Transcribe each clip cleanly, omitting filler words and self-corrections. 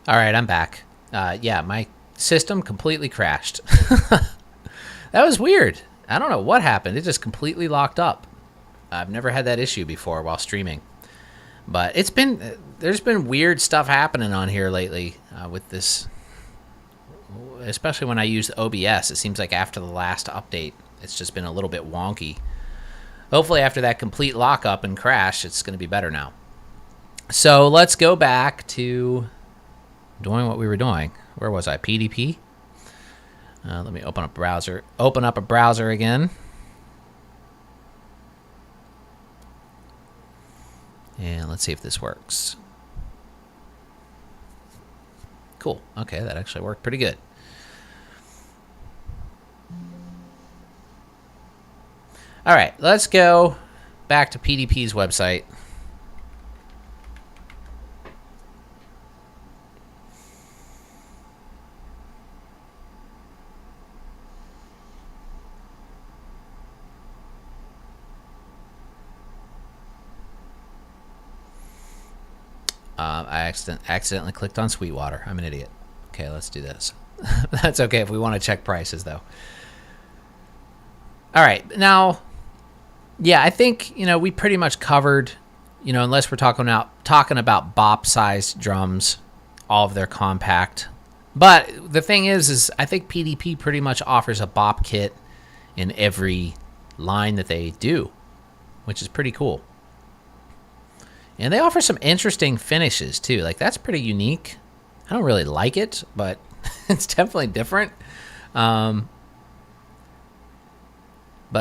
All right, I'm back. Yeah, my system completely crashed. That was weird. I don't know what happened. It just completely locked up. I've never had that issue before while streaming. But there's been weird stuff happening on here lately with this, especially when I use OBS. It seems like after the last update, it's just been a little bit wonky. Hopefully after that complete lockup and crash, it's going to be better now. So let's go back to doing what we were doing. Where was I? PDP? Let me open up browser. Open up a browser again. And let's see if this works. Cool. Okay, that actually worked pretty good. All right, let's go back to PDP's website. I accidentally clicked on Sweetwater. I'm an idiot. Okay, let's do this. That's okay if we want to check prices, though. All right, now, yeah, I think, we pretty much covered, unless we're talking about bop-sized drums, all of their compact. But the thing is I think PDP pretty much offers a bop kit in every line that they do, which is pretty cool. And they offer some interesting finishes, too. Like, that's pretty unique. I don't really like it, but it's definitely different. But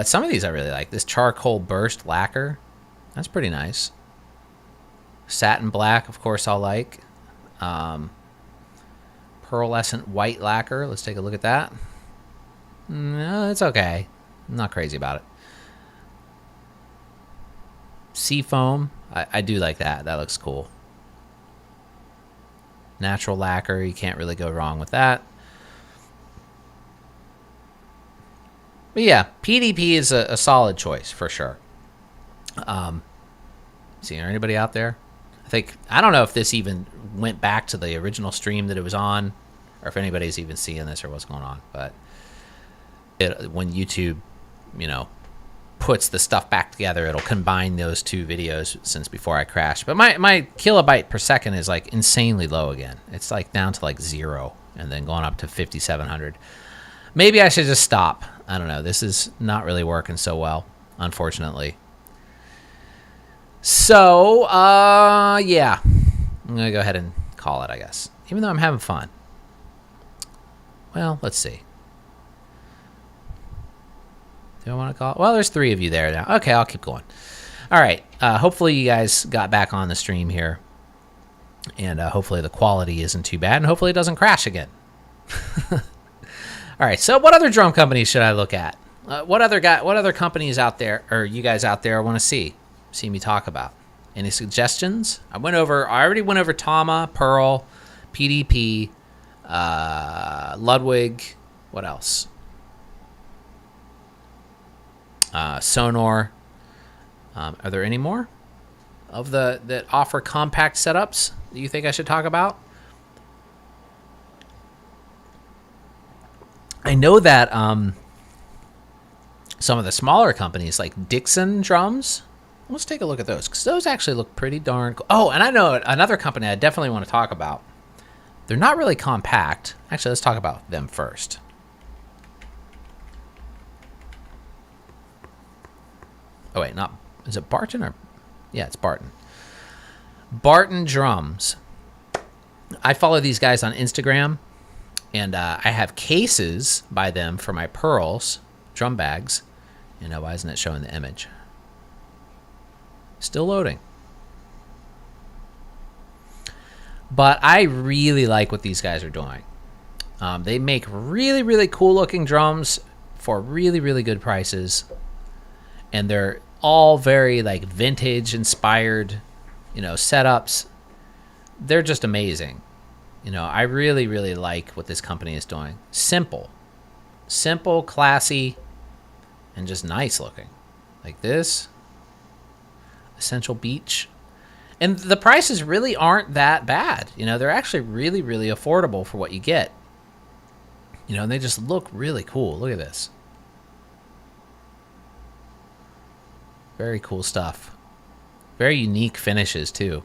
some of these I really like. This charcoal burst lacquer, that's pretty nice. Satin black, of course, I'll like. Pearlescent white lacquer. Let's take a look at that. No, it's okay. I'm not crazy about it. Seafoam. I do like that. That looks cool. Natural lacquer. You can't really go wrong with that. But yeah, PDP is a solid choice for sure. See, anybody out there? I don't know if this even went back to the original stream that it was on, or if anybody's even seeing this or what's going on. But when YouTube, puts the stuff back together, it'll combine those two videos since before I crashed. But my kilobyte per second is like insanely low again. It's like down to like 0 and then going up to 5,700. Maybe I should just stop. I don't know. This is not really working so well, unfortunately. So, yeah. I'm going to go ahead and call it, I guess. Even though I'm having fun. Well, let's see. Do I want to call it? Well, there's 3 of you there now. Okay, I'll keep going. All right. Hopefully you guys got back on the stream here. And hopefully the quality isn't too bad. And hopefully it doesn't crash again. All right. So what other drum companies should I look at? What other companies out there, or you guys out there, want to see me talk about? Any suggestions? I already went over Tama, Pearl, PDP, Ludwig. What else? Sonor. Are there any more that offer compact setups that you think I should talk about? I know that some of the smaller companies like Dixon drums. Let's take a look at those, because those actually look pretty darn cool. Oh, and I know another company I definitely want to talk about. They're not really compact. Actually, let's talk about them first. Oh, wait, is it Barton or? Yeah, it's Barton. Barton drums. I follow these guys on Instagram, and I have cases by them for my Pearls drum bags. Why isn't it showing the image? Still loading. But I really like what these guys are doing. They make really, really cool looking drums for really, really good prices. And they're all very like vintage inspired, setups. They're just amazing. I really, really like what this company is doing. Simple, classy, and just nice looking. Like this. Essential Beach. And the prices really aren't that bad. You know, they're actually really, really affordable for what you get. You know, and they just look really cool. Look at this. Very cool stuff. Very unique finishes, too.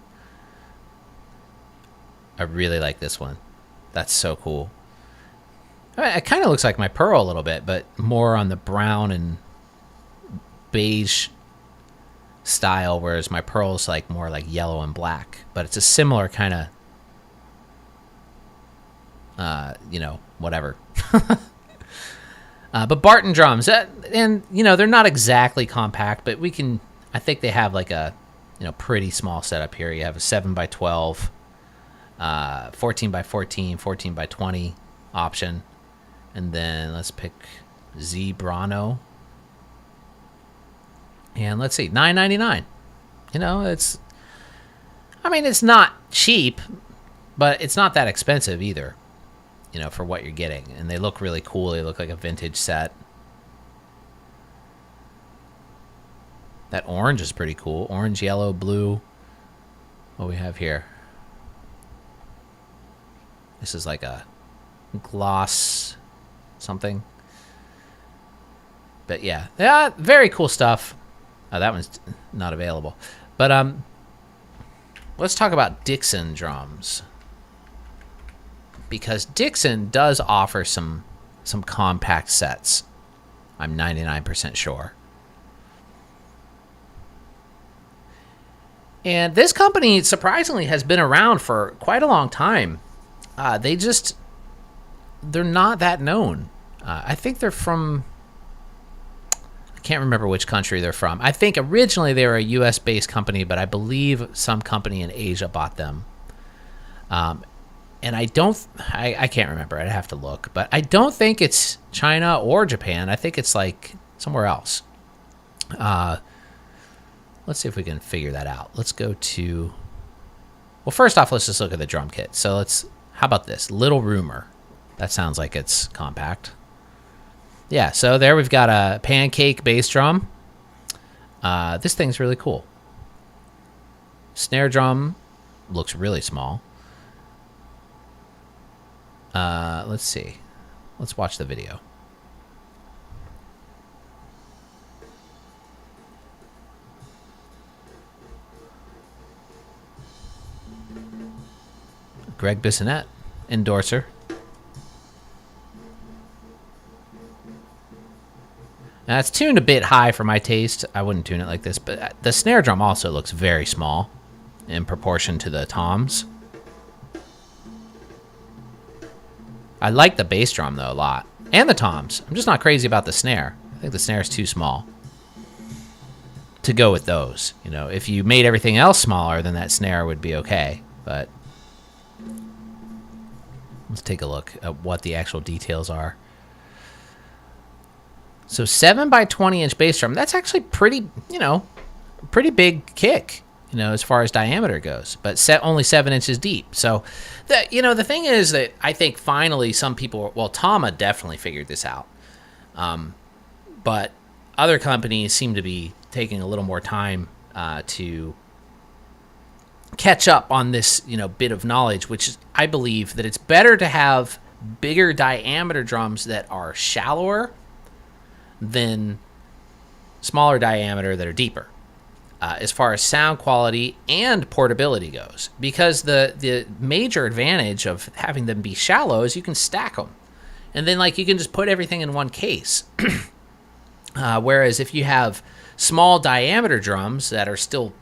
I really like this one. That's so cool. I mean, it kind of looks like my Pearl a little bit, but more on the brown and beige style, whereas my Pearl's like more like yellow and black. But it's a similar kind of, you know, whatever. But Barton drums, and you know, they're not exactly compact, but we can. I think they have like a, you know, pretty small setup here. You have a 7x12, 14x14, 14x20 option, and then let's pick Zebrano. And let's see, $9.99. You know, it's. I mean, it's not cheap, but it's not that expensive either. You know, for what you're getting. And they look really cool. They look like a vintage set. That orange is pretty cool. Orange, yellow, blue. What do we have here? This is like a gloss something. But yeah, very cool stuff. Oh, that one's not available. But let's talk about Dixon drums. Because Dixon does offer some compact sets. I'm 99% sure. And this company, surprisingly, has been around for quite a long time. They're not that known. I think they're from... I can't remember which country they're from. I think originally they were a US-based company, but I believe some company in Asia bought them. And I can't remember. I'd have to look. But I don't think it's China or Japan. I think it's like somewhere else. Let's see if we can figure that out. Let's go to... Well, first off, let's just look at the drum kit. So how about this? Little Rumor. That sounds like it's compact. Yeah, so there we've got a pancake bass drum. This thing's really cool. Snare drum looks really small. Let's see. Let's watch the video. Greg Bissonette, endorser. Now, it's tuned a bit high for my taste. I wouldn't tune it like this, but the snare drum also looks very small in proportion to the toms. I like the bass drum, though, a lot. And the toms. I'm just not crazy about the snare. I think the snare is too small to go with those. You know, if you made everything else smaller, then that snare would be okay. But let's take a look at what the actual details are. So 7x20-inch bass drum, that's actually pretty big kick, you know, as far as diameter goes, but only 7 inches deep. So, the thing is that I think finally some people, well, Tama definitely figured this out, but other companies seem to be taking a little more time to catch up on this, bit of knowledge, which is, I believe that it's better to have bigger diameter drums that are shallower than smaller diameter that are deeper. As far as sound quality and portability goes, because the major advantage of having them be shallow is you can stack them, and then you can just put everything in one case. Whereas if you have small diameter drums that are still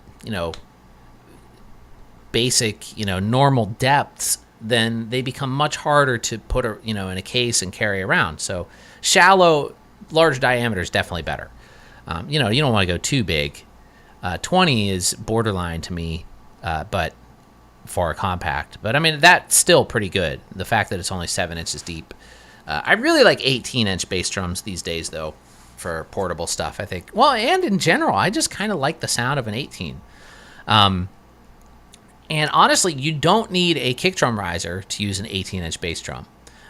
basic normal depths, then they become much harder to put in a case and carry around. So shallow, large diameter is definitely better. You don't want to go too big. 20 is borderline to me, but for a compact. But I mean, that's still pretty good. The fact that it's only 7 inches deep. I really like 18-inch bass drums these days, though, for portable stuff, I think. Well, and in general, I just kind of like the sound of an 18. And honestly, you don't need a kick drum riser to use an 18-inch bass drum.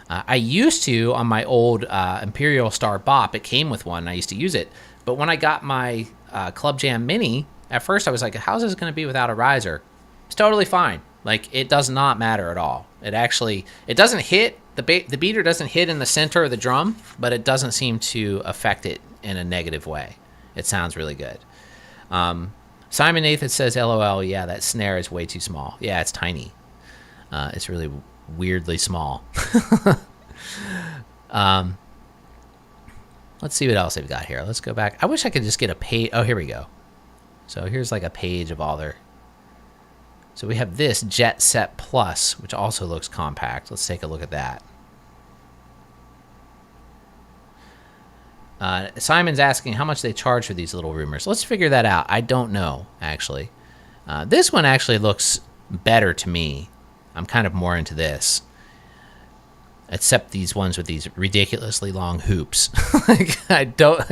I used to on my old Imperial Star Bop. It came with one, and I used to use it. But when I got my Club-Jam Mini, At first I was like, how's this going to be without a riser? It's totally fine. Like, it does not matter at all. It actually, it doesn't hit, the beater doesn't hit in the center of the drum, but it doesn't seem to affect it in a negative way. It sounds really good. Simon Nathan says, LOL, yeah, that snare is way too small. Yeah, it's tiny. It's really weirdly small. Let's see what else they've got here. Let's go back. I wish I could just get a page. Oh, here we go. So here's like a page of all their... So we have this Jet Set Plus, which also looks compact. Let's take a look at that. Simon's asking how much they charge for these little roomers. Let's figure that out. I don't know, actually. This one actually looks better to me. I'm kind of more into this. Except these ones with these ridiculously long hoops. Like, I don't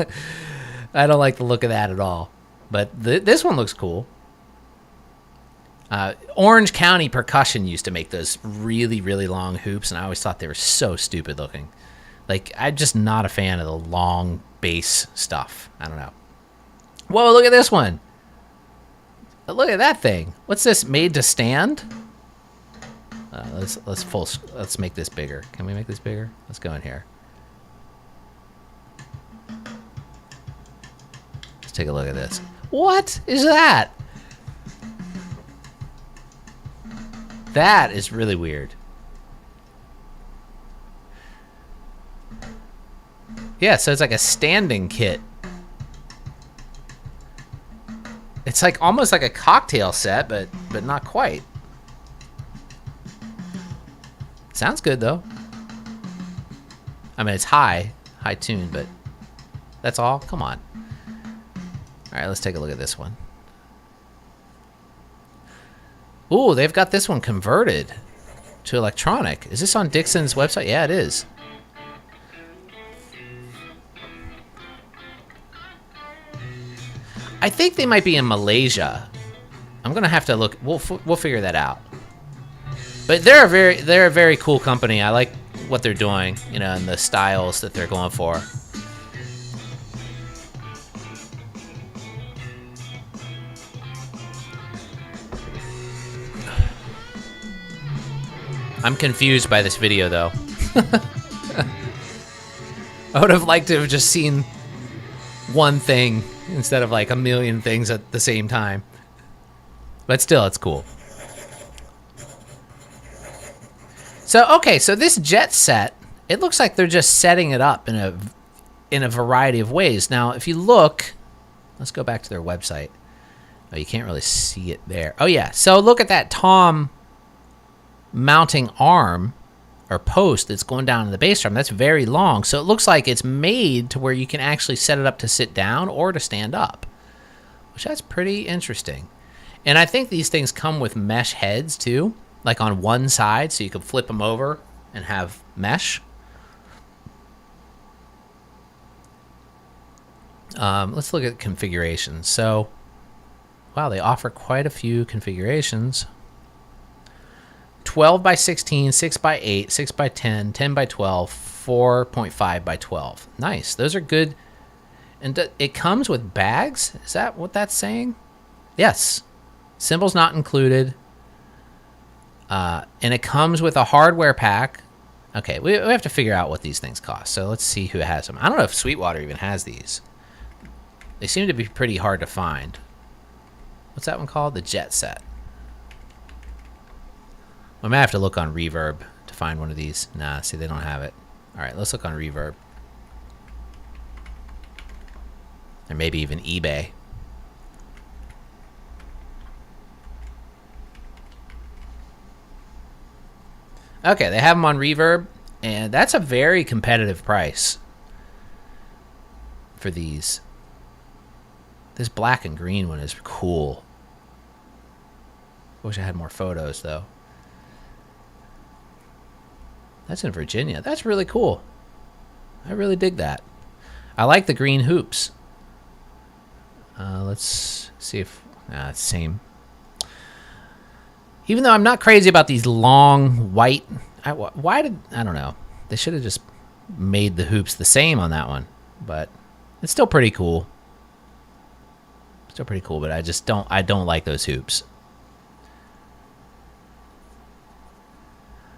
like the look of that at all. But this one looks cool. Orange County Percussion used to make those really, really long hoops, and I always thought they were so stupid looking. Like, I'm just not a fan of the long bass stuff. I don't know. Whoa, look at this one. Look at that thing. What's this, made to stand? Let's make this bigger. Can we make this bigger? Let's go in here. Let's take a look at this. What is that? That is really weird. Yeah, so it's like a standing kit. It's like almost like a cocktail set, but not quite. Sounds good though. I mean, it's high tuned, but that's all. Come on. All right, let's take a look at this one. Ooh, they've got this one converted to electronic. Is this on Dixon's website? Yeah, it is. I think they might be in Malaysia. I'm gonna have to look. We'll figure that out. But they're a very cool company. I like what they're doing, you know, and the styles that they're going for. I'm confused by this video, though. I would have liked to have just seen one thing instead of like a million things at the same time. But still, it's cool. So, okay, so this jet set, it looks like they're just setting it up in a variety of ways. Now, if you look, let's go back to their website. Oh, you can't really see it there. Oh, yeah. So look at that tom mounting arm or post that's going down in the bass drum. That's very long. So it looks like it's made to where you can actually set it up to sit down or to stand up, which that's pretty interesting. And I think these things come with mesh heads too, like on one side, so you can flip them over and have mesh. Let's look at configurations. So, wow, they offer quite a few configurations. 12 by 16, 6 by 8, 6 by 10, 10 by 12, 4.5 by 12. Nice. Those are good. And it comes with bags? Is that what that's saying? Yes. Cymbals not included. And it comes with a hardware pack. Okay, we have to figure out what these things cost. So let's see who has them. I don't know if Sweetwater even has these. They seem to be pretty hard to find. What's that one called? The Jet Set. I might have to look on Reverb to find one of these. Nah, see, they don't have it. All right, let's look on Reverb. Or maybe even eBay. Okay, they have them on Reverb, and that's a very competitive price for these. This black and green one is cool. Wish I had more photos, though. That's in Virginia. That's really cool. I really dig that. I like the green hoops. Let's see if... it's the same. Even though I'm not crazy about these long white... I don't know. They should have just made the hoops the same on that one. But it's still pretty cool. Still pretty cool, but I don't like those hoops.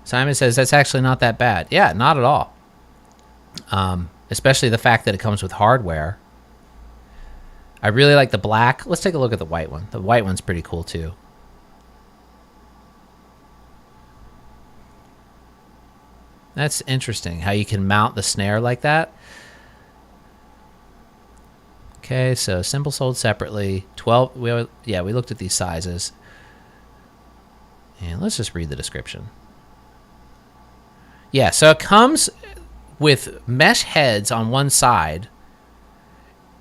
Simon says that's actually not that bad. Yeah, not at all. Especially the fact that it comes with hardware. I really like the black. Let's take a look at the white one. The white one's pretty cool too. That's interesting how you can mount the snare like that. Okay, so cymbal sold separately. 12. We looked at these sizes. And let's just read the description. Yeah, so it comes with mesh heads on one side,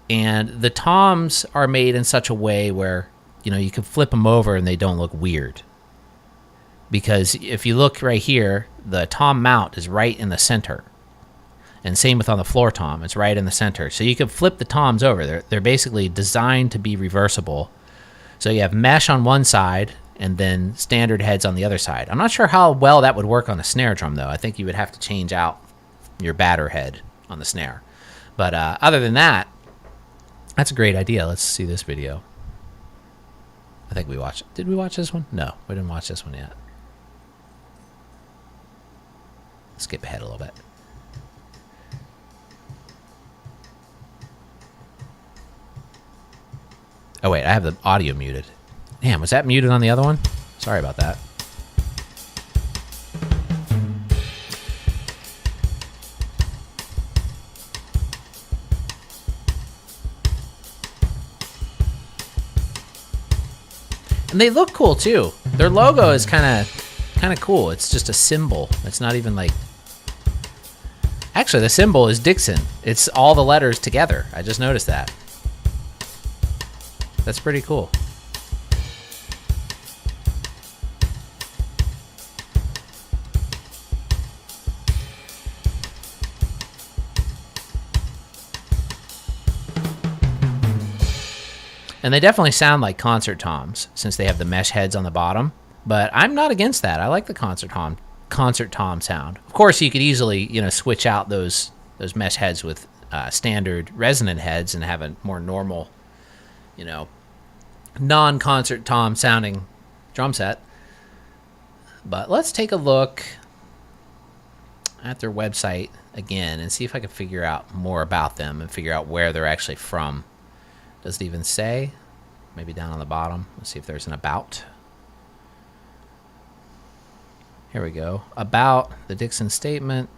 and the toms are made in such a way where, you know, you can flip them over and they don't look weird. Because if you look right here, the tom mount is right in the center. And same with on the floor tom, it's right in the center. So you can flip the toms over. They're basically designed to be reversible. So you have mesh on one side and then standard heads on the other side. I'm not sure how well that would work on a snare drum, though. I think you would have to change out your batter head on the snare. But other than that, that's a great idea. Let's see this video. I think we watched. Did we watch this one? No, we didn't watch this one yet. Skip ahead a little bit. Oh, wait, I have the audio muted. Damn, was that muted on the other one? Sorry about that. And they look cool too. Their logo is kind of cool. It's just a symbol. It's not even like. Actually, the symbol is Dixon. It's all the letters together. I just noticed that. That's pretty cool. And they definitely sound like concert toms since they have the mesh heads on the bottom. But I'm not against that. I like the concert tom sound. Of course, you could easily, you know, switch out those mesh heads with standard resonant heads and have a more normal, you know, non-concert tom sounding drum set. But let's take a look at their website again and see if I can figure out more about them and figure out where they're actually from. Does it even say? Maybe down on the bottom. Let's see if there's an about. Here we go. About the Dixon statement.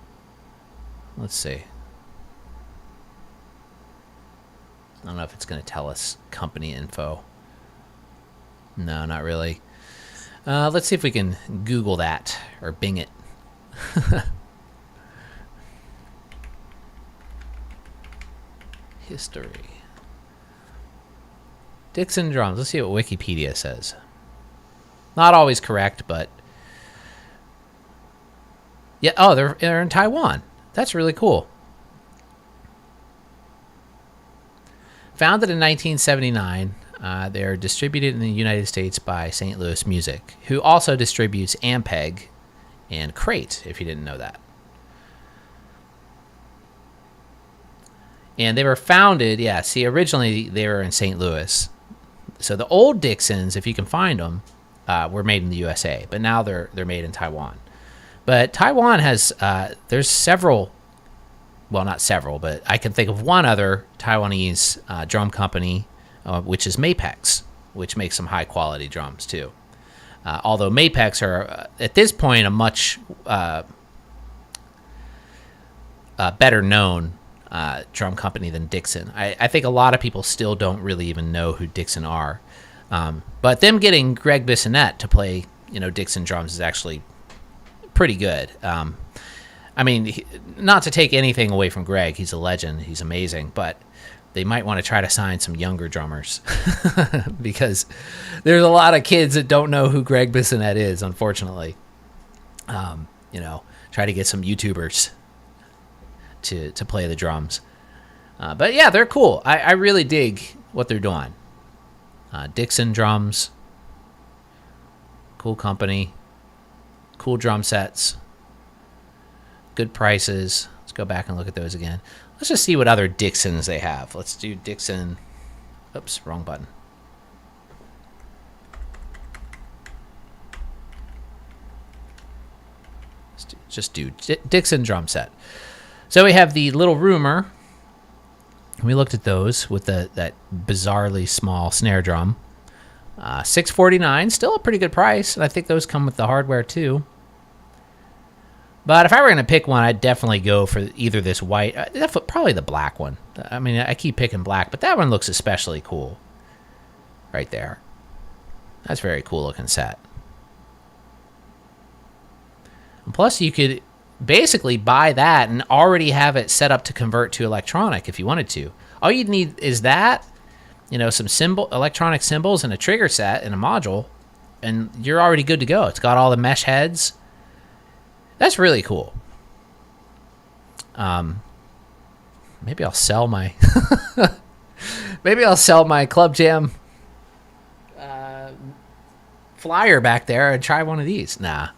Let's see. I don't know if it's going to tell us company info. No, not really. Let's see if we can Google that or Bing it. History. Dixon drums. Let's see what Wikipedia says. Not always correct, but yeah. Oh, they're in Taiwan. That's really cool. Founded in 1979, they're distributed in the United States by St. Louis Music, who also distributes Ampeg and Crate, if you didn't know that. And they were founded, yeah, see, originally they were in St. Louis. So the old Dixons, if you can find them, were made in the USA, but now they're made in Taiwan. But Taiwan has, there's several, well, not several, but I can think of one other Taiwanese drum company, which is Mapex, which makes some high-quality drums, too. Although Mapex are, at this point, a much better-known drum company than Dixon. I think a lot of people still don't really even know who Dixon are. But them getting Greg Bissonette to play, you know, Dixon drums is actually pretty good. I mean, not to take anything away from Greg. He's a legend. He's amazing. But they might want to try to sign some younger drummers because there's a lot of kids that don't know who Greg Bissonette is, unfortunately. You know, try to get some YouTubers to play the drums. But yeah, they're cool. I really dig what they're doing. Dixon drums, cool company, cool drum sets, good prices. Let's go back and look at those again. Let's just see what other Dixons they have. Let's do Dixon. Oops, wrong button. Just do Dixon drum set. So we have the little Roomer. We looked at those with that bizarrely small snare drum. $649, still a pretty good price, and I think those come with the hardware too. But if I were going to pick one, I'd definitely go for either this white, probably the black one. I mean, I keep picking black, but that one looks especially cool right there. That's a very cool looking set. And plus, you could basically buy that and already have it set up to convert to electronic if you wanted to. All you'd need is that, some electronic cymbals and a trigger set and a module, and you're already good to go. It's got all the mesh heads. That's really cool. Maybe I'll sell my Club-Jam flyer back there and try one of these. Nah,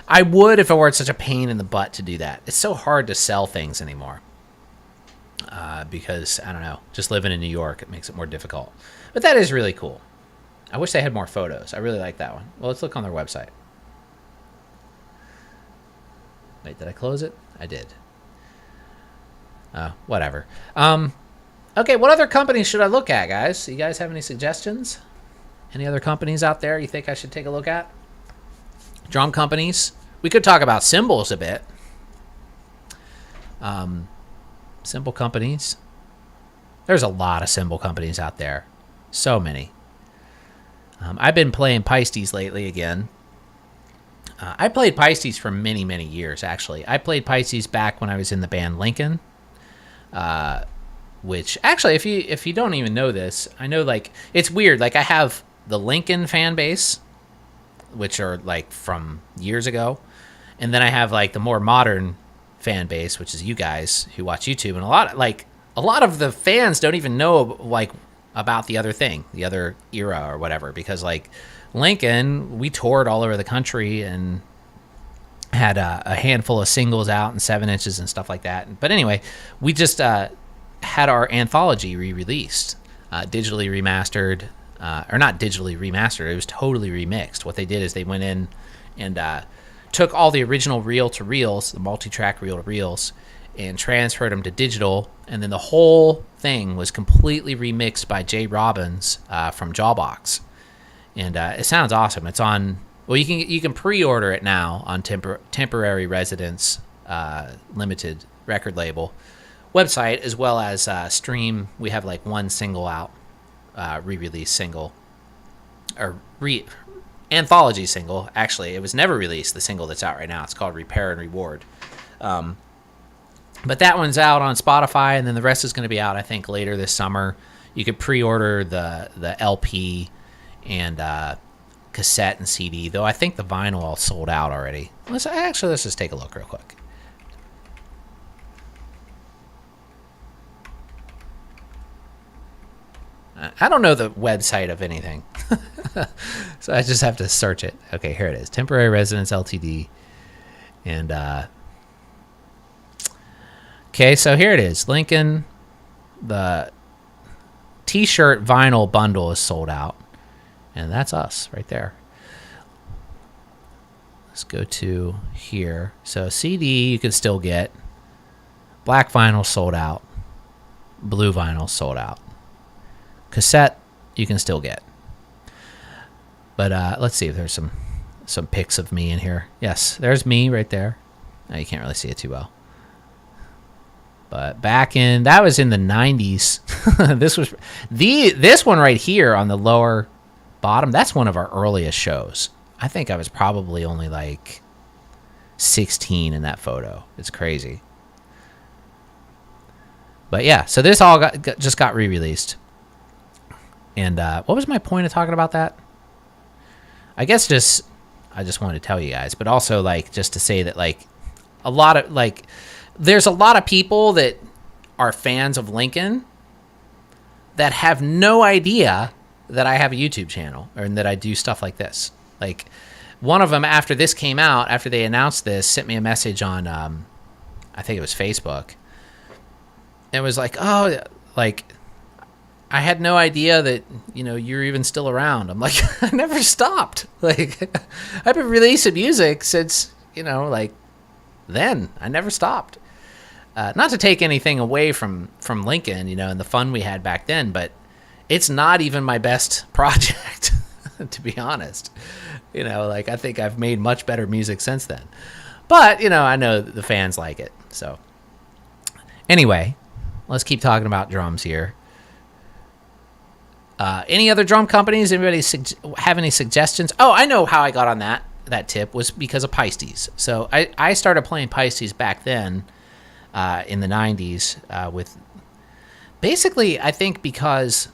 I would if it weren't such a pain in the butt to do that. It's so hard to sell things anymore. Because, I don't know, just living in New York, it makes it more difficult. But that is really cool. I wish they had more photos. I really like that one. Well, let's look on their website. Wait, did I close it? I did. Whatever. Okay, what other companies should I look at, guys? You guys have any suggestions? Any other companies out there you think I should take a look at? Drum companies. We could talk about cymbals a bit. Cymbal companies. There's a lot of cymbal companies out there. So many. I've been playing Paistes lately again. I played Paistes for many, many years, actually. I played Paistes back when I was in the band Lincoln. Which, actually, if you don't even know this, I know, it's weird. I have the Lincoln fan base, which are, from years ago. And then I have, the more modern fan base, which is you guys who watch YouTube. And a lot of the fans don't even know, about the other thing, the other era or whatever. Because, Lincoln, we toured all over the country and had a handful of singles out and 7-inches and stuff like that. But anyway, we just had our anthology re-released, digitally remastered, or not digitally remastered, it was totally remixed. What they did is they went in and took all the original reel-to-reels, the multi-track reel-to-reels, and transferred them to digital, and then the whole thing was completely remixed by Jay Robbins from Jawbox. And it sounds awesome. It's on, well, you can pre-order it now on Temporary Residence Limited record label website, as well as stream. We have one single out, re-release single, or anthology single. Actually, it was never released, the single that's out right now. It's called Repair and Reward. But that one's out on Spotify, and then the rest is going to be out, I think, later this summer. You could pre-order the LP and cassette and CD, though I think the vinyl all sold out already. Let's just take a look real quick. I don't know the website of anything, so I just have to search it. Okay, here it is. Temporary Residence Ltd. And okay, so here it is. Lincoln, the T-shirt vinyl bundle is sold out, and that's us right there. Let's go to here. So CD you can still get. Black vinyl sold out. Blue vinyl sold out. Cassette you can still get. But let's see if there's some pics of me in here. Yes, there's me right there. You can't really see it too well. But that was in the 90s. This one right here on the lower bottom, that's one of our earliest shows. I think I was probably only 16 in that photo. It's crazy. But yeah, so this all just got re-released. And what was my point of talking about that? I guess I just wanted to tell you guys, but also just to say that a lot of there's a lot of people that are fans of Lincoln that have no idea that I have a YouTube channel and that I do stuff like this. One of them, after this came out, after they announced this, sent me a message on I think it was Facebook. It was I had no idea that, you're even still around. I'm like, I never stopped. I've been releasing music since, like then. I never stopped. Not to take anything away from Lincoln, and the fun we had back then, but it's not even my best project, to be honest. Like I think I've made much better music since then. But, I know the fans like it. So anyway, let's keep talking about drums here. Any other drum companies? Anybody have any suggestions? Oh, I know how I got on that tip was because of Paistes. So I started playing Paistes back then in the 90s with basically, I think because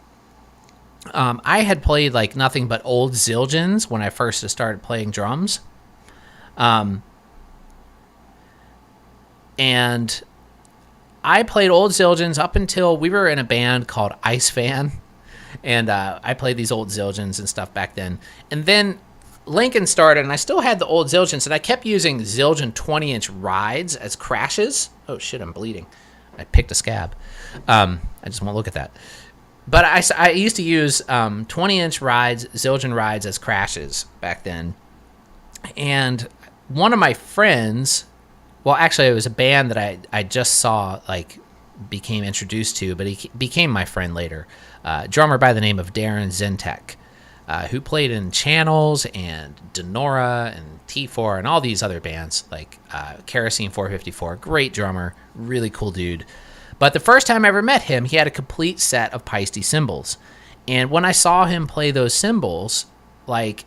I had played like nothing but old Zildjians when I first started playing drums. And I played old Zildjians up until we were in a band called Ice Fan. And I played these old Zildjians and stuff back then. And then Lincoln started, and I still had the old Zildjians, and I kept using Zildjian 20-inch rides as crashes. Oh, shit, I'm bleeding. I picked a scab. I just want to look at that. But I used to use 20-inch rides, Zildjian rides as crashes back then. And one of my friends, well, actually, it was a band that I just saw, like, became introduced to, but he became my friend later. Drummer by the name of Darren Zentek, who played in Channels and Denora and T4 and all these other bands, like Kerosene 454. Great drummer, really cool dude. But the first time I ever met him, he had a complete set of Paiste cymbals. And when I saw him play those cymbals, like,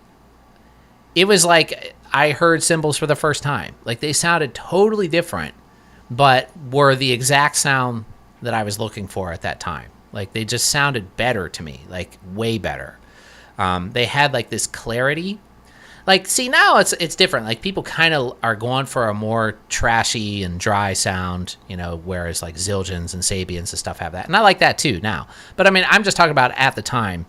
it was like I heard cymbals for the first time. Like, they sounded totally different, but were the exact sound that I was looking for at that time. Like, they just sounded better to me, like, way better. They had, like, this clarity. Like, see, now it's different. Like, people kind of are going for a more trashy and dry sound, whereas, like, Zildjians and Sabians and stuff have that. And I like that, too, now. But, I mean, I'm just talking about at the time.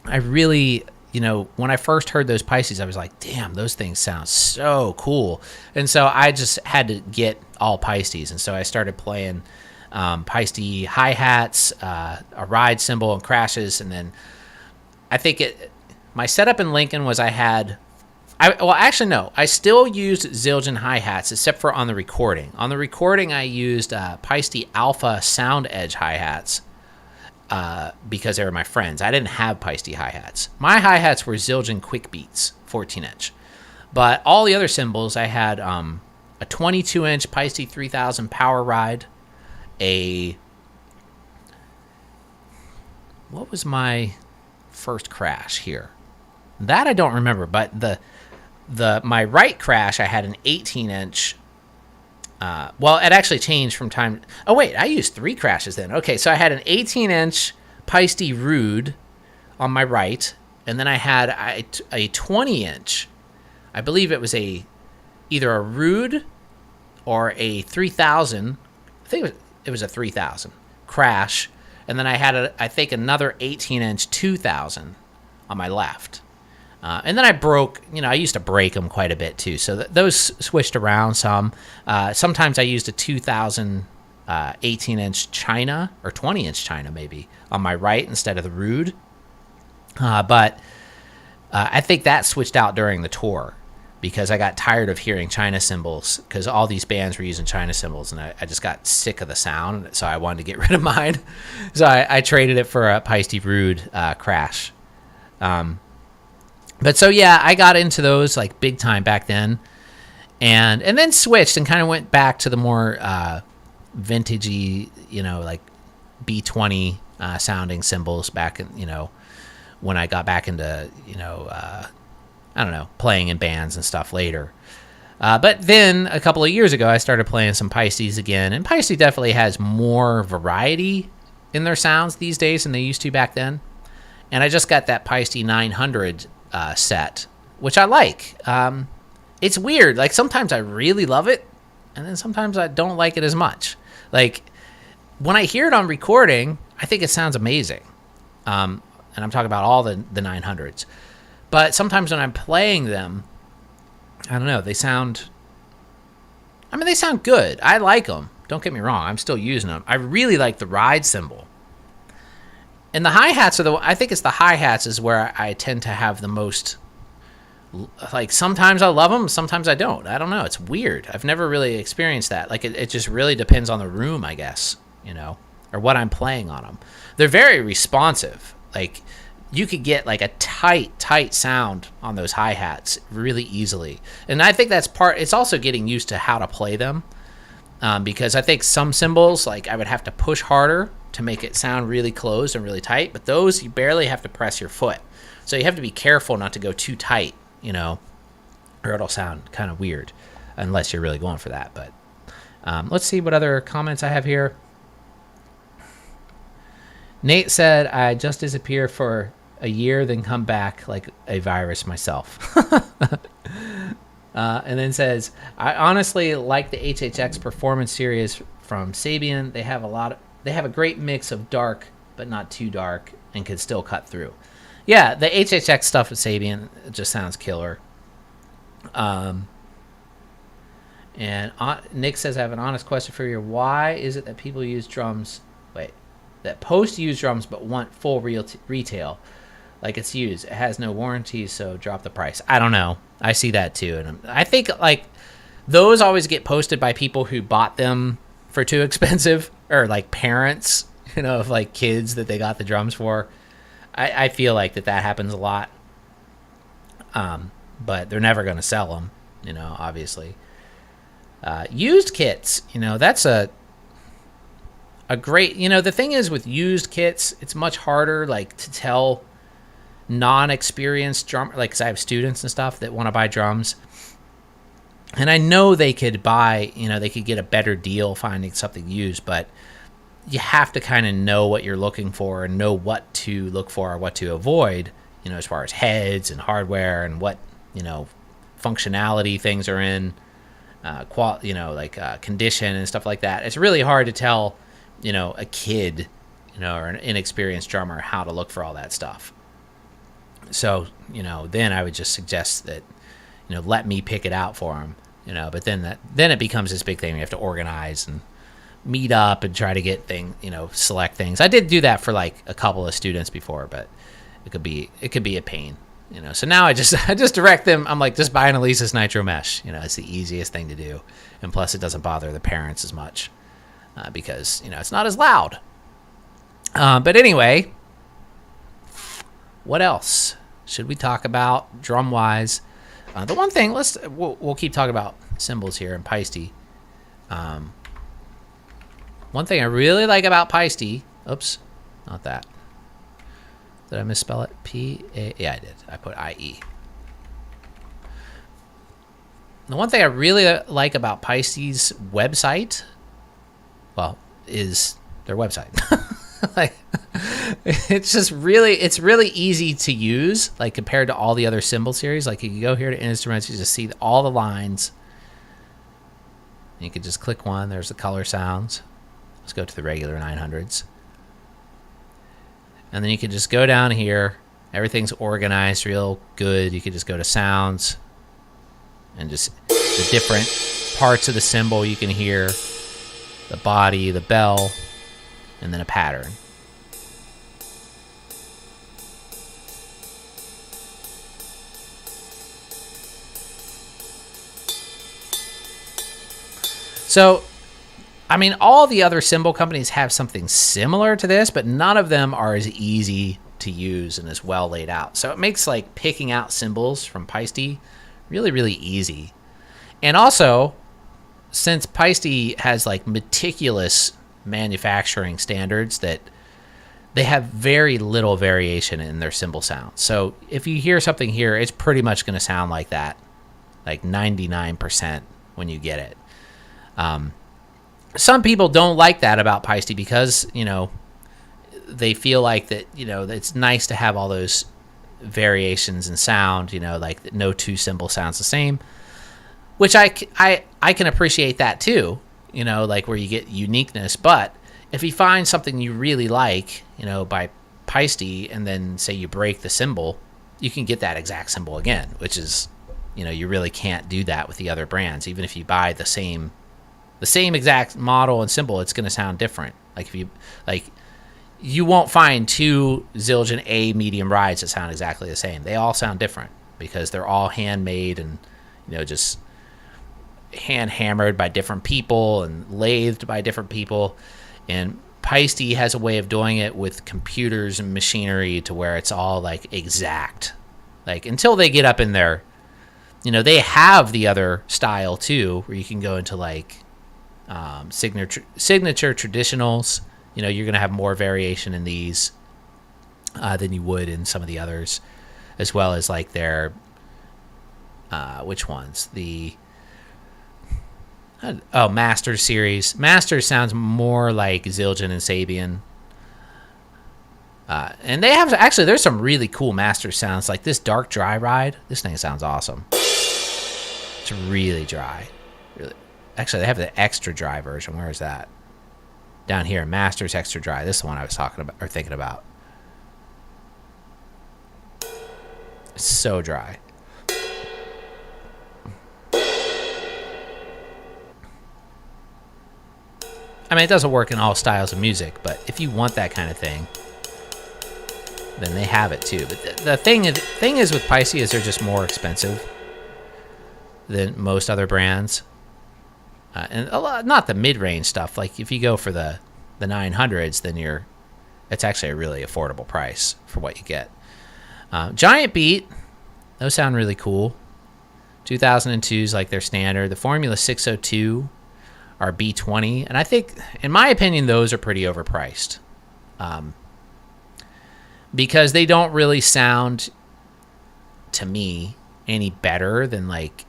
I really, when I first heard those Paistes, I was like, damn, those things sound so cool. And so I just had to get all Paistes. And so I started playing Paiste hi-hats, a ride cymbal, and crashes. And then I think my setup in Lincoln was I still used Zildjian hi-hats except for on the recording. On the recording, I used Paiste Alpha Sound Edge hi-hats because they were my friends. I didn't have Paiste hi-hats. My hi-hats were Zildjian Quick Beats, 14-inch. But all the other cymbals, I had a 22-inch Paiste 3000 Power Ride, what was my first crash here? That I don't remember, but my right crash, I had an 18-inch. Well, it actually changed from time. Oh wait, I used 3 crashes then. Okay, so I had an 18-inch Paiste Rude on my right, and then I had a 20-inch. I believe it was either a Rude or a 3000. I think it was a 3000 crash, and then I had I think another 18-inch 2000 on my left. And then I broke, I used to break them quite a bit too. So those switched around some. Sometimes I used a 2000 18-inch China or 20-inch China maybe on my right instead of the Rude. But I think that switched out during the tour because I got tired of hearing China cymbals because all these bands were using China cymbals, and I just got sick of the sound, so I wanted to get rid of mine. So I traded it for a Paiste Rude crash. But so, yeah, I got into those like big time back then, and then switched and kind of went back to the more vintagey, like B20 sounding cymbals back in, when I got back into, I don't know, playing in bands and stuff later. But then a couple of years ago, I started playing some Paistes again, and Paiste definitely has more variety in their sounds these days than they used to back then. And I just got that Paiste 900 set, which I like. It's weird. Like, sometimes I really love it, and then sometimes I don't like it as much. Like, when I hear it on recording, I think it sounds amazing. And I'm talking about all the 900s. But sometimes when I'm playing them, I don't know, they sound good. I like them. Don't get me wrong. I'm still using them. I really like the ride cymbal. And the hi-hats I think it's the hi-hats is where I tend to have the most Like sometimes I love them, sometimes I don't. I don't know. It's weird. I've never really experienced that. Like it just really depends on the room, I guess, or what I'm playing on them. They're very responsive. Like you could get like a tight sound on those hi-hats really easily. And I think it's also getting used to how to play them. Because I think some cymbals, like I would have to push harder to make it sound really closed and really tight, but those you barely have to press your foot. So you have to be careful not to go too tight, or it'll sound kind of weird unless you're really going for that. But let's see what other comments I have here. Nate said, I just disappear for a year, then come back like a virus myself. And then says, I honestly like the HHX Performance Series from Sabian. They have a great mix of dark, but not too dark, and can still cut through. Yeah, the HHX stuff with Sabian just sounds killer. And Nick says, I have an honest question for you. Why is it that people use drums? That Paiste use drums but want full retail? Like it's used. It has no warranty, so drop the price. I don't know. I see that too. And I think like those always get posted by people who bought them for too expensive, or like parents, of like kids that they got the drums for. I feel like that happens a lot. But they're never going to sell them, obviously. Used kits, that's a great, the thing is with used kits, it's much harder like to tell non-experienced drummer, like 'cause I have students and stuff that want to buy drums, and I know they could buy, they could get a better deal finding something used, but you have to kind of know what you're looking for and know what to look for or what to avoid, as far as heads and hardware and what, functionality things are in, condition and stuff like that. It's really hard to tell, a kid, or an inexperienced drummer how to look for all that stuff. So, then I would just suggest that, let me pick it out for them, but then it becomes this big thing. We have to organize and meet up and try to get select things. I did do that for like a couple of students before, but it could be a pain, so now I just direct them. I'm like, just buy an Alesis Nitro Mesh, it's the easiest thing to do. And plus it doesn't bother the parents as much, because, it's not as loud. But anyway, what else should we talk about drum wise? The one thing, we'll keep talking about cymbals here and Paiste. One thing I really like about Paiste, oops, not that. Did I misspell it? P-A, yeah, I did. I put I-E. The one thing I really like about Paiste's website, is their website. Like, it's really easy to use, like compared to all the other cymbal series. Like you can go here to instruments, you just see all the lines. You can just click one. There's the color sounds. Let's go to the regular 900s. And then you can just go down here. Everything's organized real good. You can just go to sounds and just the different parts of the cymbal you can hear, the body, the bell, and then a pattern. So, I mean, all the other cymbal companies have something similar to this, but none of them are as easy to use and as well laid out. So it makes like picking out cymbals from Paiste really, really easy. And also, since Paiste has like meticulous manufacturing standards, that they have very little variation in their cymbal sound. So if you hear something here, it's pretty much going to sound like that, like 99% when you get it. Some people don't like that about Paiste because, they feel like that, it's nice to have all those variations in sound, like no two cymbal sounds the same, which I can appreciate that too, like where you get uniqueness. But if you find something you really like, by Paiste, and then say you break the cymbal, you can get that exact cymbal again, which is, you really can't do that with the other brands. Even if you buy the same exact model and cymbal, it's going to sound different. Like if you won't find two Zildjian A medium rides that sound exactly the same. They all sound different because they're all handmade and, you know, just hand hammered by different people and lathed by different people. And Paiste has a way of doing it with computers and machinery to where it's all like exact. Like until they get up in there, you know, they have the other style too, where you can go into like signature traditionals. You know, you're going to have more variation in these than you would in some of the others, as well as like their which ones? The Master series. Master sounds more like Zildjian and Sabian. And they have, actually, there's some really cool Master sounds, like this Dark Dry Ride. This thing sounds awesome. It's really dry. Really. Actually, they have the extra dry version. Where is that? Down here, Master's Extra Dry. This is the one I was talking about, or thinking about. It's so dry. I mean, it doesn't work in all styles of music, but if you want that kind of thing, then they have it too. But the thing is with Paiste is they're just more expensive than most other brands. And a lot, not the mid-range stuff. Like if you go for the 900s, then it's actually a really affordable price for what you get. Giant Beat, those sound really cool. 2002s like their standard. The Formula 602 are B20, and I think, in my opinion, those are pretty overpriced, because they don't really sound to me any better than like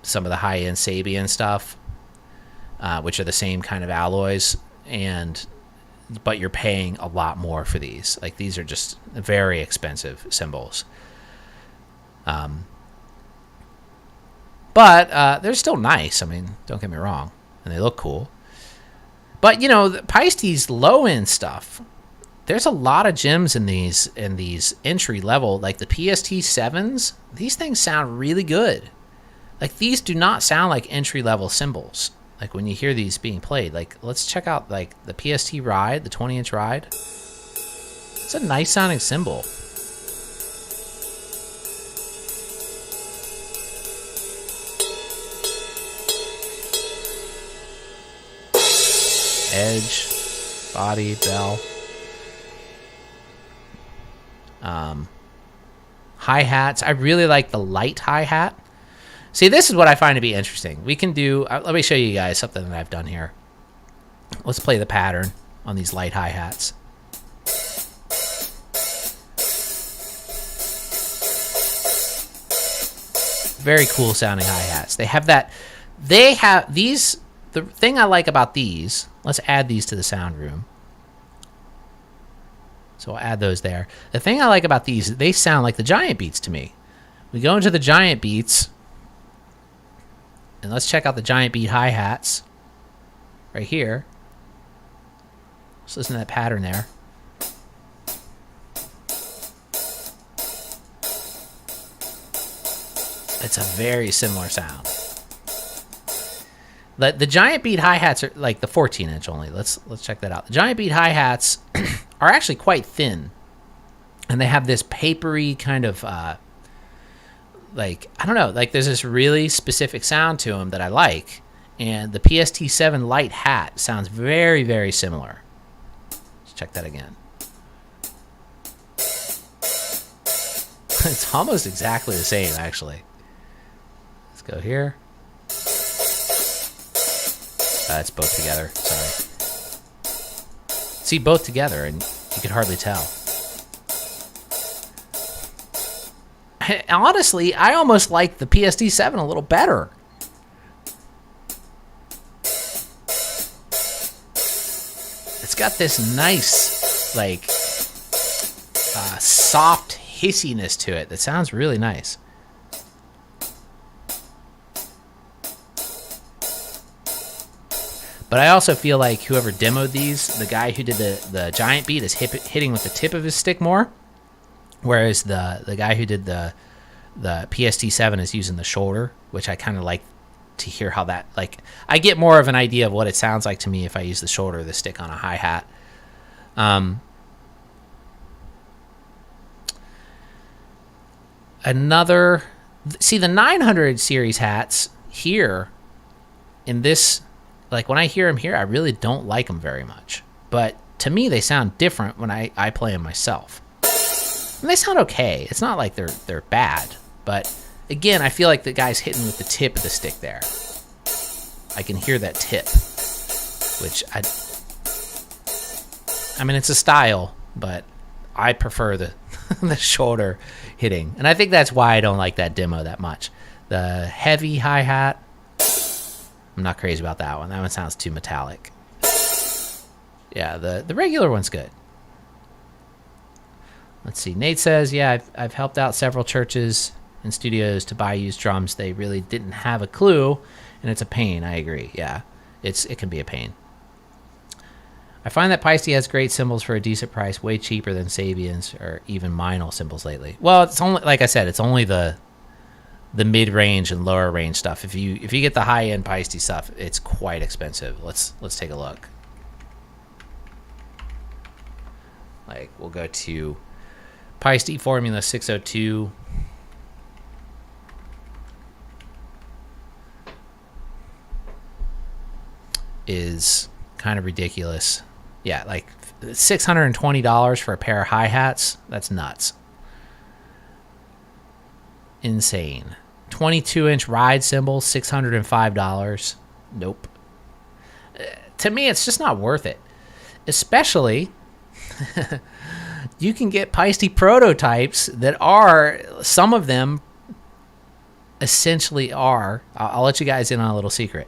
some of the high-end Sabian stuff, which are the same kind of alloys, but you're paying a lot more for these. Like these are just very expensive cymbals. But they're still nice. I mean, don't get me wrong. And they look cool. But, you know, Paiste's low-end stuff, there's a lot of gems in these entry level. Like the PST-7s, these things sound really good. Like, these do not sound like entry-level cymbals. Like, when you hear these being played. Like, let's check out, like, the PST Ride, the 20-inch Ride. It's a nice-sounding cymbal. Edge, body, bell. Hi-hats. I really like the light hi-hat. See, this is what I find to be interesting. We can do... let me show you guys something that I've done here. Let's play the pattern on these light hi-hats. Very cool sounding hi-hats. They have that... They have these... The thing I like about these, let's add these to the sound room. So I'll add those there. The thing I like about these, they sound like the Giant Beats to me. We go into the Giant Beats, and let's check out the Giant Beat hi-hats right here. Let's listen to that pattern there. It's a very similar sound. The Giant Beat hi-hats are like the 14-inch only. Let's check that out. The Giant Beat hi-hats are actually quite thin, and they have this papery kind of like, I don't know, like there's this really specific sound to them that I like, and the PST-7 light hat sounds very, very similar. Let's check that again. It's almost exactly the same, actually. Let's go here. It's both together. Sorry. See, both together, and you could hardly tell. Honestly, I almost like the PST-7 a little better. It's got this nice, like, soft hissiness to it that sounds really nice. But I also feel like whoever demoed these, the guy who did the Giant Beat is hitting with the tip of his stick more, whereas the guy who did the PST-7 is using the shoulder, which I kind of like to hear how that, like, I get more of an idea of what it sounds like to me if I use the shoulder of the stick on a hi-hat. another... See, the 900 series hats here in this... Like, when I hear them here, I really don't like them very much. But to me, they sound different when I play them myself. And they sound okay. It's not like they're bad. But, again, I feel like the guy's hitting with the tip of the stick there. I can hear that tip. Which, I mean, it's a style, but I prefer the, the shoulder hitting. And I think that's why I don't like that demo that much. The heavy hi-hat, I'm not crazy about that one. That one sounds too metallic. Yeah, the regular one's good. Let's see. Nate says, yeah, I've helped out several churches and studios to buy used drums. They really didn't have a clue, and it's a pain. I agree. Yeah, it can be a pain. I find that Paiste has great cymbals for a decent price, way cheaper than Sabian's or even Meinl cymbals lately. Well, it's only, like I said, it's only the mid-range and lower range stuff. If you get the high-end Paiste stuff, it's quite expensive. Let's take a look. Like, we'll go to Paiste Formula 602. Is kind of ridiculous. Yeah, like $620 for a pair of hi-hats. That's nuts. Insane. 22-inch ride cymbal, $605. Nope. To me, it's just not worth it. Especially, you can get Paiste prototypes that are, some of them essentially are, I'll let you guys in on a little secret,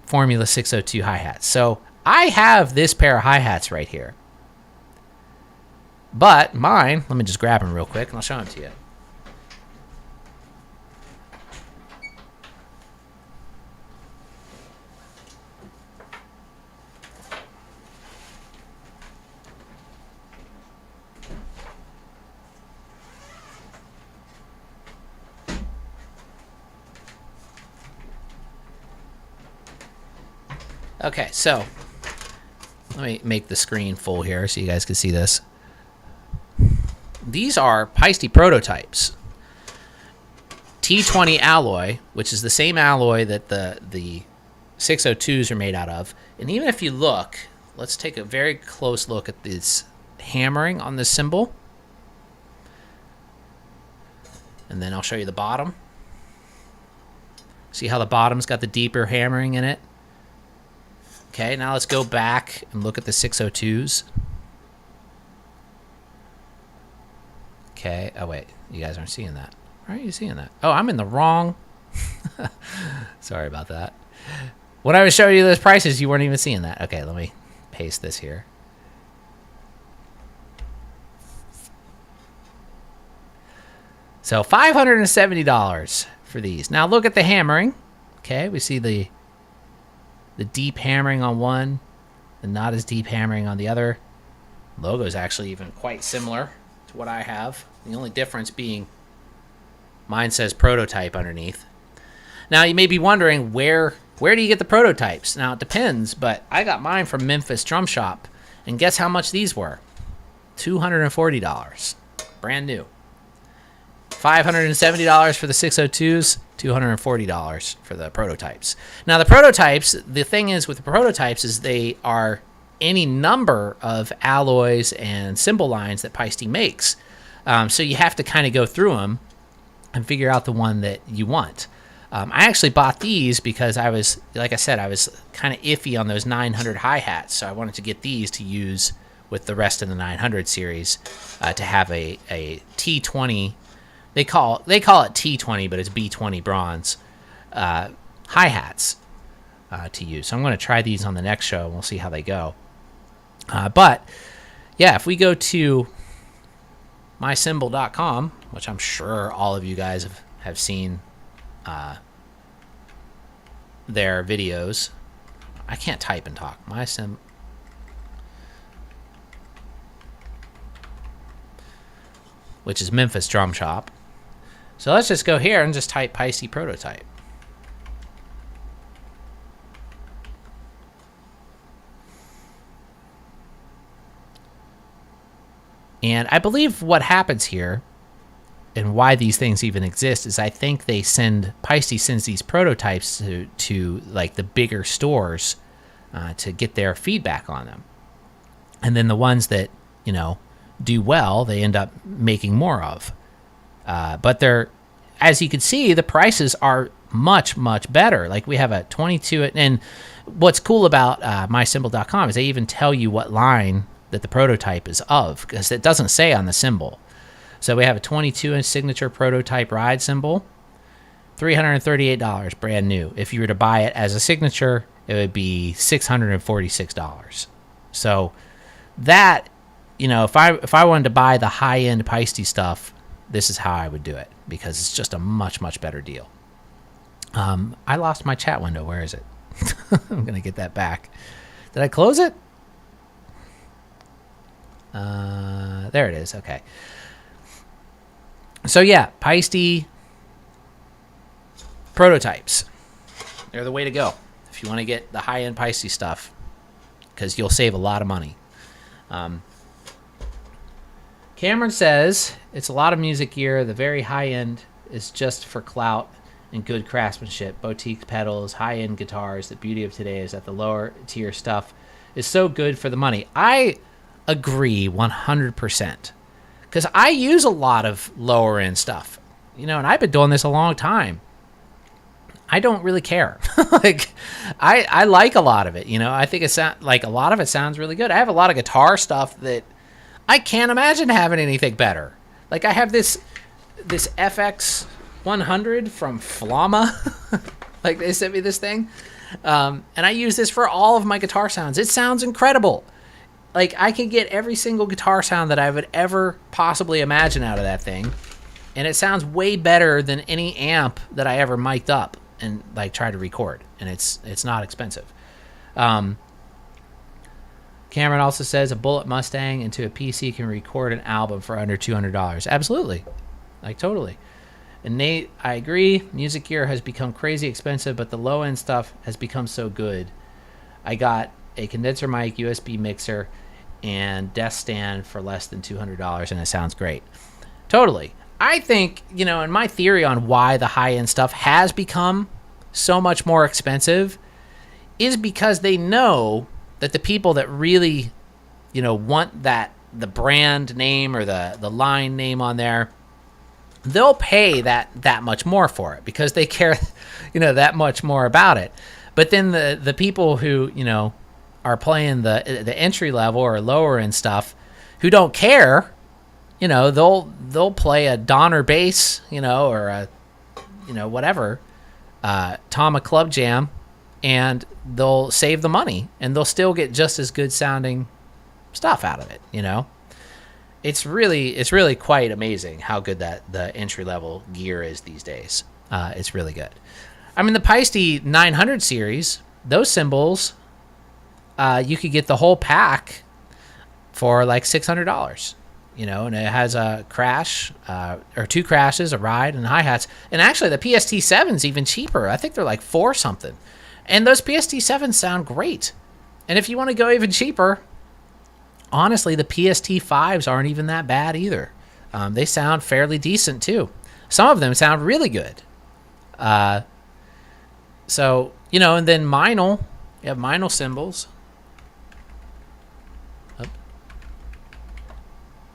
Formula 602 hi-hats. So I have this pair of hi-hats right here. But mine, let me just grab them real quick and I'll show them to you. Okay, so let me make the screen full here so you guys can see this. These are Paiste prototypes. T20 alloy, which is the same alloy that the 602s are made out of. And even if you look, let's take a very close look at this hammering on this cymbal. And then I'll show you the bottom. See how the bottom's got the deeper hammering in it? Okay, now let's go back and look at the 602s. Okay, oh wait, you guys aren't seeing that. Why aren't you seeing that? Oh, I'm in the wrong. Sorry about that. When I was showing you those prices, you weren't even seeing that. Okay, let me paste this here. So $570 for these. Now look at the hammering. Okay, we see the deep hammering on one, and not as deep hammering on the other. Logo is actually even quite similar to what I have. The only difference being mine says prototype underneath. Now you may be wondering where do you get the prototypes? Now it depends, but I got mine from Memphis Drum Shop, and guess how much these were? $240, brand new. $570 for the 602s, $240 for the prototypes. Now the prototypes, the thing is with the prototypes is they are any number of alloys and cymbal lines that Paiste makes. So you have to kind of go through them and figure out the one that you want. I actually bought these because I was, like I said, I was kind of iffy on those 900 hi-hats, so I wanted to get these to use with the rest of the 900 series to have a T20. They call it T20, but it's B20 bronze hi-hats to use. So I'm going to try these on the next show, and we'll see how they go. But, yeah, if we go to mycymbal.com, which I'm sure all of you guys have seen their videos. I can't type and talk. Which is Memphis Drum Shop. So let's just go here and just type Paiste prototype. And I believe what happens here and why these things even exist is I think Paiste sends these prototypes to like the bigger stores to get their feedback on them. And then the ones that, do well, they end up making more of. But they're, as you can see, the prices are much, much better. Like we have a 22, and what's cool about mycymbal.com is they even tell you what line that the prototype is of, because it doesn't say on the cymbal. So we have a 22-inch signature prototype ride cymbal, $338, brand new. If you were to buy it as a signature, it would be $646. So that, if I wanted to buy the high-end Paiste stuff, this is how I would do it, because it's just a much, much better deal. I lost my chat window. Where is it? I'm going to get that back. Did I close it? There it is. Okay. So yeah, Paiste prototypes. They're the way to go if you want to get the high-end Paiste stuff, because you'll save a lot of money. Cameron says, it's a lot of music gear. The very high-end is just for clout and good craftsmanship. Boutique pedals, high-end guitars. The beauty of today is that the lower-tier stuff is so good for the money. I agree 100%. Because I use a lot of lower-end stuff. And I've been doing this a long time. I don't really care. I like a lot of it. I think a lot of it sounds really good. I have a lot of guitar stuff that I can't imagine having anything better. Like I have this FX 100 from Flama. Like they sent me this thing. And I use this for all of my guitar sounds. It sounds incredible. Like I can get every single guitar sound that I would ever possibly imagine out of that thing. And it sounds way better than any amp that I ever mic'd up and like try to record. And it's not expensive. Cameron also says a Bullet Mustang into a PC can record an album for under $200. Absolutely. Like totally. And Nate, I agree. Music gear has become crazy expensive, but the low-end stuff has become so good. I got a condenser mic, USB mixer, and desk stand for less than $200, and it sounds great. Totally. I think, in my theory on why the high-end stuff has become so much more expensive is because they know that the people that really, want the brand name or the line name on there, they'll pay that much more for it because they care, that much more about it. But then the people who, are playing the entry level or lower end stuff, who don't care, they'll play a Donner bass, or a, whatever, Tama Club-Jam, and they'll save the money and they'll still get just as good sounding stuff out of it. It's really quite amazing how good that the entry level gear is these days. It's really good. I mean, the Paiste 900 series, those cymbals, you could get the whole pack for like $600, and it has a crash, or two crashes, a ride, and hi-hats. And actually, the PST-7's even cheaper. I think they're like $4 something. And those PST-7s sound great. And if you want to go even cheaper, honestly, the PST-5s aren't even that bad either. They sound fairly decent too. Some of them sound really good. So, and then Meinl, you have Meinl cymbals.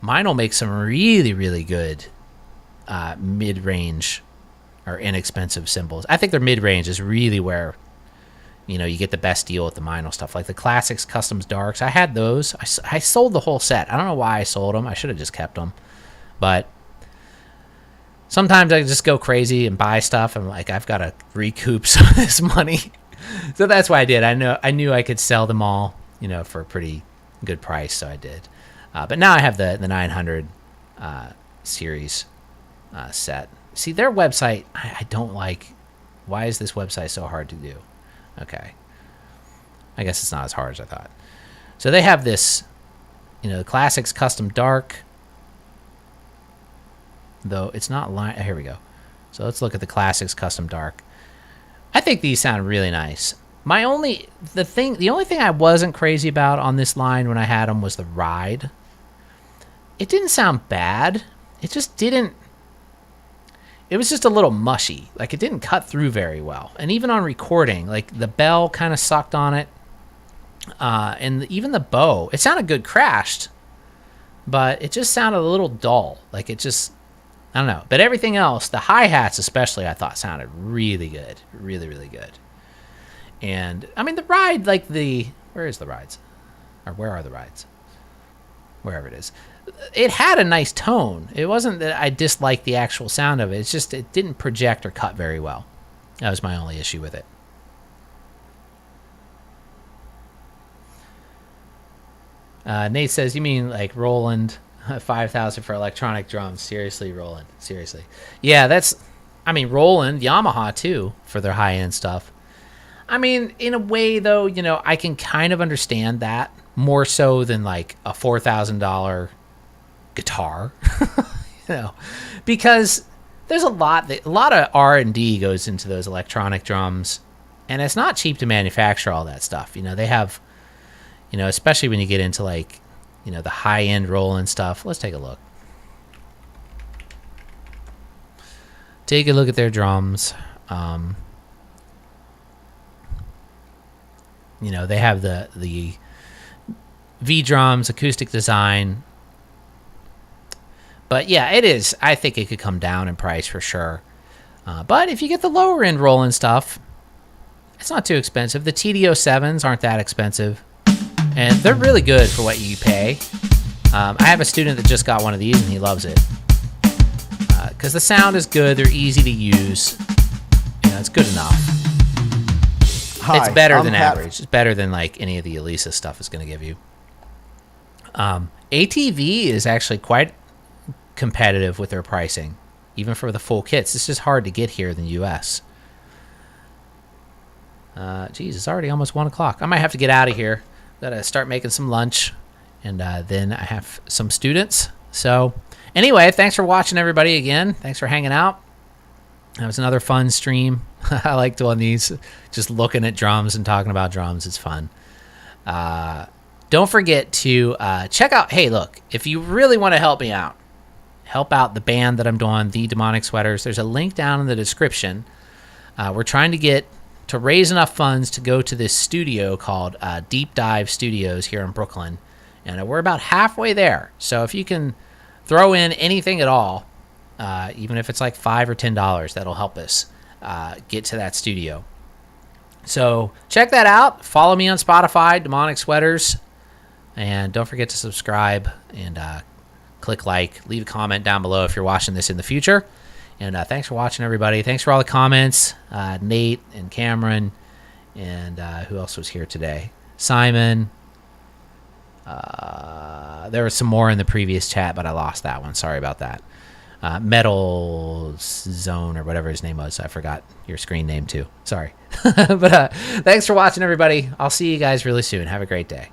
Meinl makes some really, really good mid-range or inexpensive cymbals. I think their mid-range is really where, you get the best deal with the Meinl stuff. Like the Classics Customs Darks, I had those. I sold the whole set. I don't know why I sold them. I should have just kept them. But sometimes I just go crazy and buy stuff. I'm like, I've got to recoup some of this money. So that's why I did. I knew I could sell them all, for a pretty good price, so I did. But now I have the 900 series set. See, their website, I don't like. Why is this website so hard to do? Okay. I guess it's not as hard as I thought. So they have this, the Classics Custom Dark. Though it's not here we go. So let's look at the Classics Custom Dark. I think these sound really nice. The only thing I wasn't crazy about on this line when I had them was the ride. It didn't sound bad. It just didn't it was just a little mushy. Like, it didn't cut through very well. And even on recording, like, the bell kind of sucked on it. And even the bow, it sounded good crashed, but it just sounded a little dull. Like, it just, I don't know. But everything else, the hi-hats especially, I thought sounded really good. Really, really good. And, I mean, the ride, like where is the rides? Or where are the rides? Wherever it is. It had a nice tone. It wasn't that I disliked the actual sound of it. It's just it didn't project or cut very well. That was my only issue with it. Nate says, you mean like Roland 5,000 for electronic drums? Seriously, Roland. Seriously. Yeah, Roland, Yamaha too, for their high-end stuff. I mean, in a way, though, you know, I can kind of understand that more so than like a $4,000 guitar, you know, because there's a lot of R&D goes into those electronic drums, and it's not cheap to manufacture all that stuff. You know, they have, you know, especially when you get into like, you know, the high-end Roland stuff. Let's take a look. Take a look at their drums. You know, they have the V drums, acoustic design. But yeah, it is. I think it could come down in price for sure. But if you get the lower end Roland stuff, it's not too expensive. The TD-07s aren't that expensive, and they're really good for what you pay. I have a student that just got one of these, and he loves it because the sound is good. They're easy to use. You know, it's good enough. Hi, it's better than average. It's better than like any of the Elisa stuff is going to give you. ATV is actually quite competitive with their pricing, even for the full kits. It's just hard to get here in the U.S. Geez, it's already almost 1 o'clock. I might have to get out of here. Gotta start making some lunch, and then I have some students. So anyway, thanks for watching, everybody. Again, thanks for hanging out. That was another fun stream. I like doing these, just looking at drums and talking about drums. It's fun. Don't forget to check out, hey, look, if you really want to help me out, help out the band that I'm doing, The Demonic Sweaters, there's a link down in the description. We're trying to raise enough funds to go to this studio called Deep Dive Studios here in Brooklyn. And we're about halfway there. So if you can throw in anything at all, even if it's like $5 or $10, that'll help us get to that studio. So check that out. Follow me on Spotify, Demonic Sweaters. And don't forget to subscribe and click like. Leave a comment down below if you're watching this in the future. And thanks for watching, everybody. Thanks for all the comments. Nate and Cameron. And who else was here today? Simon. There was some more in the previous chat, but I lost that one. Sorry about that. Metal Zone or whatever his name was. I forgot your screen name too. Sorry. But thanks for watching, everybody. I'll see you guys really soon. Have a great day.